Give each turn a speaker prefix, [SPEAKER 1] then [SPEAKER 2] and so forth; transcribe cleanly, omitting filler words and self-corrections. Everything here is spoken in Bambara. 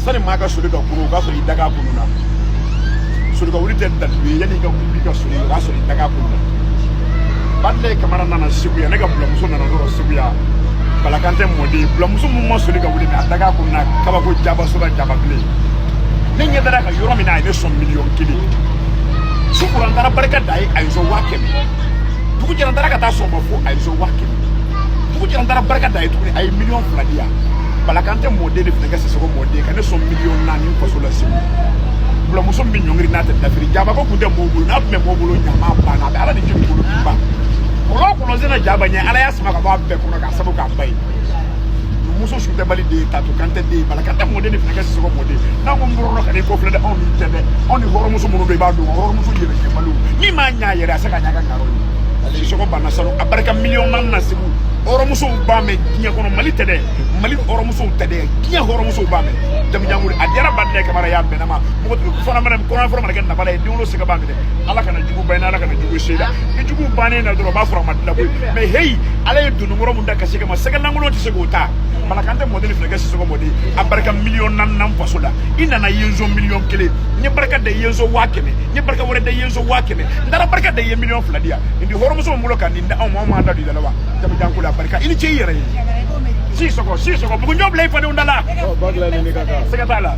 [SPEAKER 1] sani maa ka soli ka kuru o k'a sɔrɔ i daga kunu na soli ka wuli tɛ dalilu ye yanni i ka wuli ka soli o k'a sɔrɔ i daga kunu na Badle Camara nana Segu ya ne ka bulamuso nana dɔrɔn Segu ya Balakan tɛ mɔden bulamuso mun ma soli ka wuli mais a daga kunu na kabako jaba soba jaba bilen ne ɲɛ dara ka yɔrɔ min na a ye ne sɔn $1,000,000 su kura n taara barika da ye a ye sɔn 100,000 dugu jɛra n taara ka taa sɔn ma fo a ye sɔn 100,000 dugu jɛra n taara barika da ye tuguni a ye $1,200,000 di yan Balakan tɛ mɔden de fana kɛ Sisoko mɔden ka ne sɔn $4,000,000 faso la Segu bulamuso min ɲɔngiri n'a tɛ dafiri jaba ko kun tɛ mɔgɔw bolo n'a tun bɛ mɔgɔw bolo ɲama banna a bɛ Ala de joli bolo bi ban kɔlɔn kɔlɔnsina jaba ɲɛ Ala y'a sama ka bɔ a bɛɛ kɔnɔ k'a sabu k'a ba ye muso su tɛ bali de ye Tatu Kante de ye Balakan tɛ mɔden de fana kɛ Sisoko mɔden n'an ko n bɔrɔla ka n'i kɔfilɛ dɛ anw ni tɛ dɛ anw ni hɔrɔnmuso minnu bɛ i b'a dɔn hɔrɔnmuso yɛrɛkɛbaliw min m'a ɲɛ a yɛrɛ a se ka ɲɛ a ka ngaro ye Sisoko banna sanu a barika $1,000,000 na Segu hɔrɔnmusow b'a mɛn diɲɛ kɔnɔ Mali tɛ dɛ Mali hɔrɔnmusow tɛ dɛ diɲɛ hɔrɔnmusow b'a mɛn Jamujanguri a diyara Badle Camara y'a bɛnna ma mɔgɔ fana mana kɔnɔfɔlɔ mana kɛ nabala ye denwolo se ka b'a minɛ Ala kana jugu ba in na Ala kana jugu seeda ni jugu bannen na dɔrɔn o b'a sɔrɔ a ma dilan koyi mais heyi Ala ye dunukɔrɔ mun da ka se ka ma sɛgɛlankolon tɛ se k'o ta Balakan tɛ mɔden fana kɛ Sisoko mɔden a barika $4,000,000 faso la i nana i ye n sɔn $1,000,000 n ye barika da i ye n sɔn 100,000 n ye barika wɛrɛ da i ye n sɔn 100,000 n taara barika da i ye $2,000,000 di yan nin di hɔrɔnmuso min bolo ka nin da anw ma anw m'an da don i da la wa Jamujanguri la barika i ni ce i yɛrɛ ye Sisoko bugunjɔ bila i fadenw da la siga t'a la